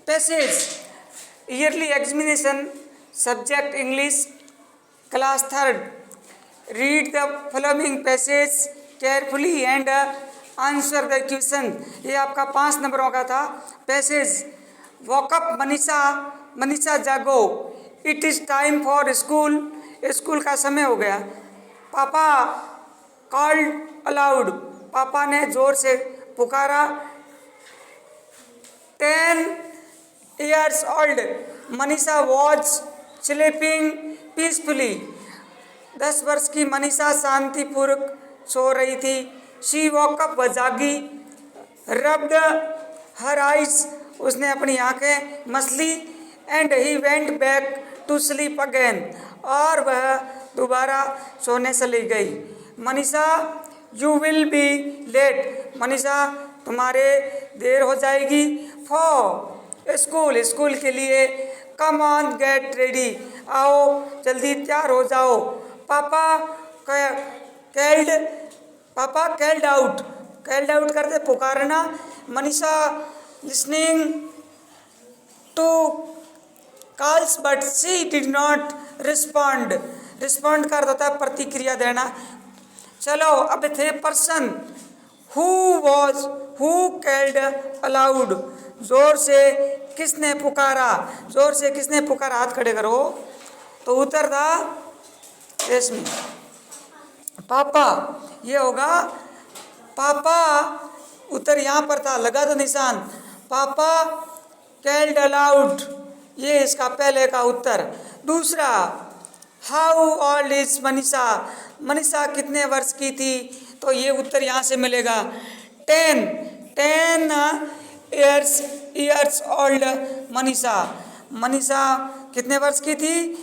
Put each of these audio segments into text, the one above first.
Passage yearly examination subject English class third. Read the following passage carefully and answer the question. ये आपका 5 नंबरों का था passage. Walk up Manisha, Manisha जागो, it is time for school, school का समय हो गया। पापा कॉल्ड अलाउड, पापा ने जोर से पुकारा। 10 years old, Manisha was sleeping peacefully, 10 वर्ष की मनीषा शांतिपूर्वक सो रही थी। शी वॉकअप, वह जागी। रब्ड हर आइज, उसने अपनी आंखें मसली। And he went back to sleep again, और वह दोबारा सोने चली गई। Manisha you will be late, Manisha तुम्हारे देर हो जाएगी। फॉर स्कूल, स्कूल के लिए। कम ऑन गेट रेडी, आओ जल्दी तैयार हो जाओ। पापा कैल्ड, पापा कैल्ड आउट, कैल्ड आउट करते पुकारना। Manisha listening to calls but she did not respond, respond कर होता है प्रतिक्रिया देना। चलो अब the person. Who was, who called aloud, जोर से किसने पुकारा, जोर से किसने पुकारा, हाथ खड़े करो। तो उत्तर था रेशमी, पापा। ये होगा पापा, उत्तर यहाँ पर था, लगा दो निशान। पापा कैल्ड अलाउड, ये इसका पहले का उत्तर। दूसरा, how old is Manisha, Manisha कितने वर्ष की थी, तो ये उत्तर यहाँ से मिलेगा। 10 years old मनीषा, मनीषा कितने वर्ष की थी,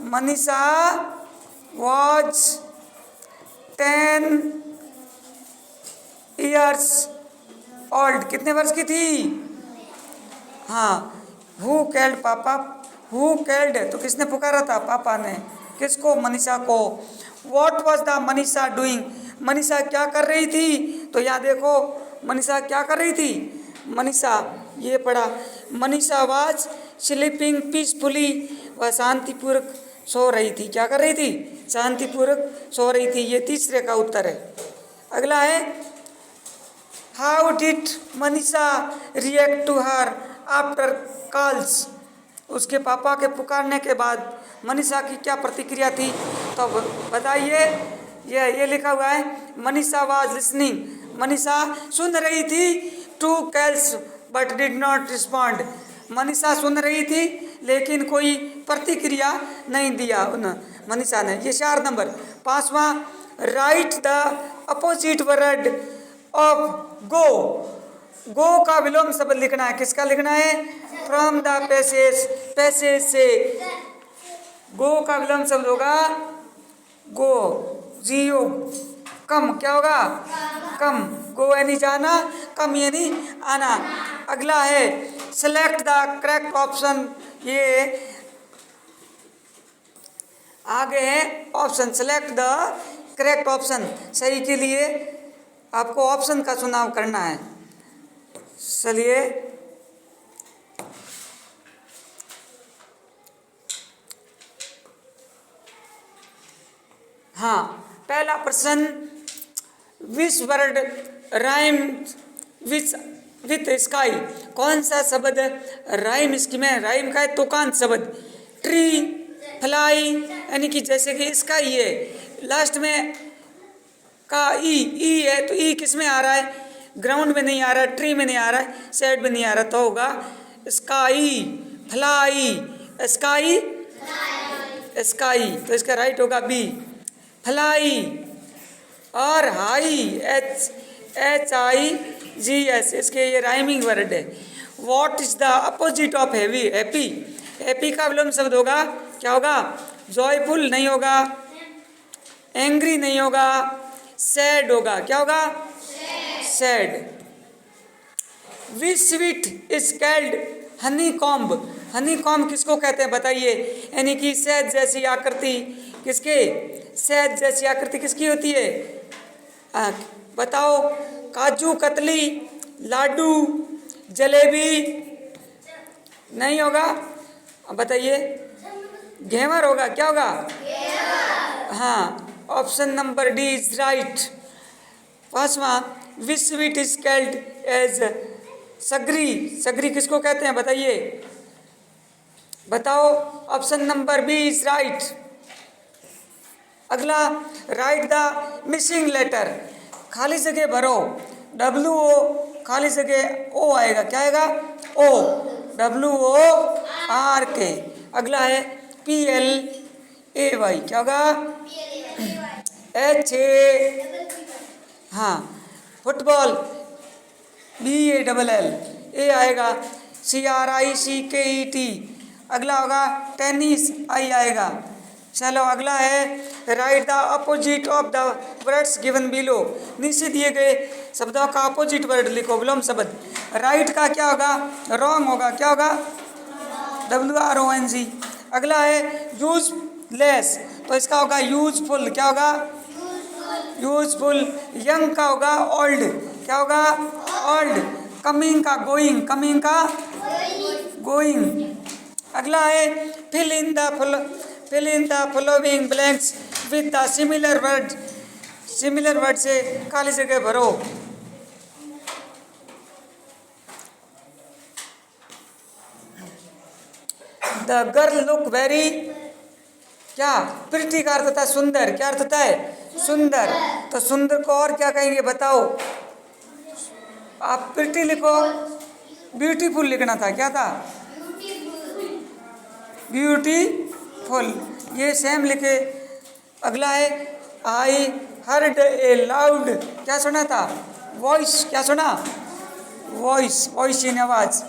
मनीषा वॉज 10 years old, कितने वर्ष की थी। हाँ, हु कैल्ड, पापा, हु कैल्ड तो किसने पुकारा था, पापा ने। किसको, मनीषा को। What was the Manisha doing, Manisha क्या कर रही थी, तो यहाँ देखो मनीषा क्या कर रही थी। मनीषा, ये पढ़ा, मनीषा वाज स्लीपिंग पीसफुली, वह शांतिपूर्वक सो रही थी। क्या कर रही थी, शांतिपूर्वक सो रही थी। ये तीसरे का उत्तर है। अगला है, how did Manisha react to her after calls, उसके पापा के पुकारने के बाद मनीषा की क्या प्रतिक्रिया थी, तो बताइए। ये लिखा हुआ है, मनीषा वाज लिसनिंग, मनीषा सुन रही थी। To calls but did not respond, Manisha सुन रही थी लेकिन कोई प्रतिक्रिया नहीं दिया मनीषा ने। ये 4 नंबर। 5वां, write the opposite word of go, go का विलोम शब्द लिखना है। किसका लिखना है, फ्रॉम द पैसेज, पैसेज से। गो का विलोम शब्द होगा गो, जियो, कम, क्या होगा, कम। गो यानी जाना, कम यानी आना। अगला है, सेलेक्ट द करेक्ट ऑप्शन, ये आगे है option. Select the correct option, सही के लिए आपको ऑप्शन का चुनाव करना है। चलिए, हाँ, पहला प्रश्न, which word rhyme with sky, कौन सा शब्द राइम इसमें राइम का है, तुकांत शब्द। ट्री, फ्लाई, यानी कि जैसे कि स्काई है, लास्ट में का ई है, तो ई किस में आ रहा है, ग्राउंड में नहीं आ रहा है, ट्री में नहीं आ रहा है, साइड में नहीं आ रहा, तो होगा स्काई, फ्लाई, स्काई, स्काई, तो इसका राइट होगा बी। फ्लाई और हाई, HIGS, इसके ये राइमिंग वर्ड है। What is the opposite of heavy, happy, happy का विलोम शब्द होगा, क्या होगा, जॉयफुल नहीं होगा, एंग्री नहीं होगा, सैड होगा, क्या होगा, sad. Which sweet is called Honey comb, Honey comb किसको कहते हैं बताइए, यानी कि शहद जैसी आकृति, किसके, शहद जैसी आकृति किसकी होती है, बताओ। काजू कतली, लाडू, जलेबी, नहीं होगा, अब बताइए। घेवर होगा, क्या होगा? हाँ, option number D is right. पांचवा, which sweet is called as sugary. Sugary किसको कहते हैं बताइए, बताओ। Option number B is right. अगला, राइट द मिसिंग लेटर। खाली जगह भरो, WO खाली जगह O आएगा, क्या आएगा? O, WORK। अगला है PLAY, क्या होगा? HA, हाँ। फुटबॉल BALL, A आएगा। CRICKET। अगला होगा टेनिस, I आएगा। चलो अगला है right the opposite of the words given below. नीचे दिए गए शब्दों का अपोजिट वर्ड लिखो, विलोम शब्द। राइट का क्या होगा? रॉन्ग होगा, क्या होगा? WRONG। अगला है यूजलेस, तो इसका होगा यूजफुल, क्या होगा? यूजफुल। यंग का होगा ओल्ड, क्या होगा? ओल्ड। कमिंग का गोइंग, कमिंग का गोइंग। अगला है fill in the following blanks with the similar word. Similar word से खाली जगह भरो। द गर्ल लुक वेरी, क्या? प्रिटी का अर्थ होता है सुंदर, क्या अर्थ होता है? सुंदर। तो सुंदर को और क्या कहेंगे बताओ? आप प्रिटी लिखो, ब्यूटीफुल लिखना था, क्या था? ब्यूटीफुल, ये सेम लिखे। अगला है आई हर्ड ए लाउड, क्या सुना था? वॉइस, क्या सुना? वॉइस, वॉइस इन आवाज।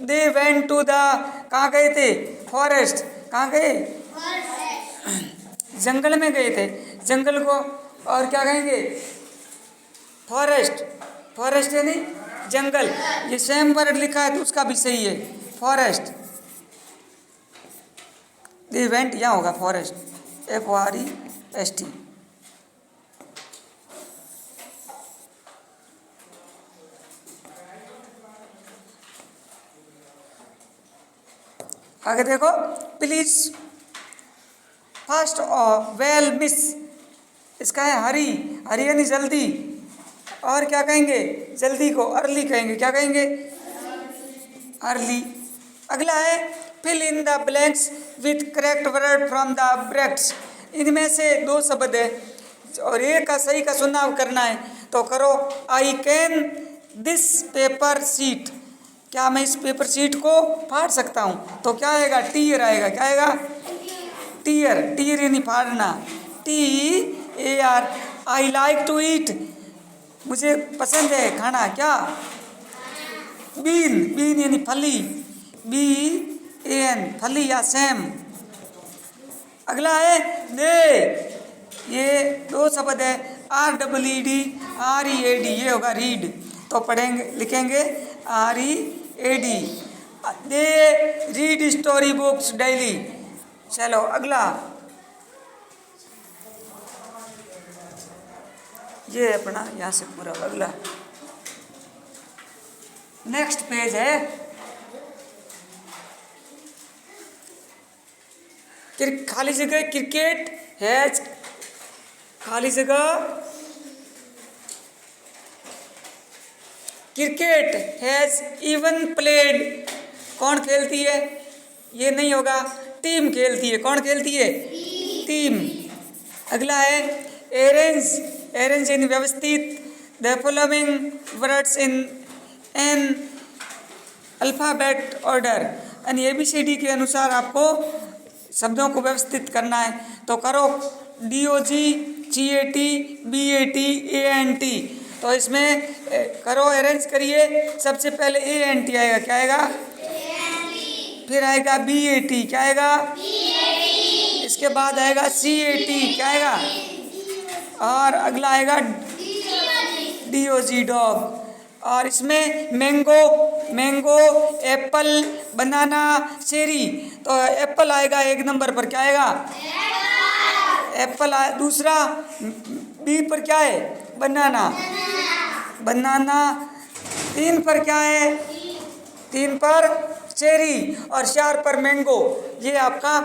दे वेंट टू द, कहाँ गए थे? फॉरेस्ट, कहाँ गए? जंगल में गए थे। जंगल को और क्या कहेंगे? फॉरेस्ट। फॉरेस्ट यानी जंगल। ये सेम वर्ड लिखा है तो उसका भी सही है, फॉरेस्ट। दे वेंट, यहाँ होगा फॉरेस्ट, FOREST। आगे देखो, प्लीज फास्ट और वेल मिस, इसका है हरी, हरी यानी जल्दी। और क्या कहेंगे? जल्दी को अर्ली कहेंगे, क्या कहेंगे? अर्ली। अगला है fill in the blanks with correct word from the brackets. इनमें से दो शब्द है और एक का सही का चुनाव करना है, तो करो। I can this paper sheet, क्या मैं इस पेपर शीट को फाड़ सकता हूँ? तो क्या आएगा? टीयर आएगा, क्या आएगा? टीयर। टीयर यानी फाड़ना, TEAR। I like to eat, मुझे पसंद है खाना, क्या? बीन, बीन यानी फली, BAN, फली या सेम। अगला है दे, ये दो शब्द है REED, ये होगा रीड, तो पढ़ेंगे लिखेंगे READ। They read story books daily. चलो अगला, ये अपना यहाँ से पूरा। अगला नेक्स्ट पेज है खाली जगह क्रिकेट हैज, खाली जगह क्रिकेट हैज इवन प्लेड, कौन खेलती है? ये नहीं होगा, टीम खेलती है। कौन खेलती है? टीम। अगला है अरेंज, अरेंज इन व्यवस्थित the following words in an alphabet order, यानी ABCD के अनुसार आपको शब्दों को व्यवस्थित करना है, तो करो। DOG, GAT, BAT, ANT। तो इसमें करो, अरेंज करिए। सबसे पहले ANT आएगा, क्या आएगा? फिर आएगा BAT, क्या आएगा? इसके बाद आएगा CAT, क्या आएगा? और अगला आएगा DOG, डॉग। और इसमें मैंगो, मैंगो, एप्पल, बनाना, चेरी। तो एप्पल आएगा एक नंबर पर, क्या आएगा? एप्पल। दूसरा B पर क्या है? बनाना, बनाना। 3 पर क्या है? 3 पर चेरी और 4 पर मैंगो। ये आपका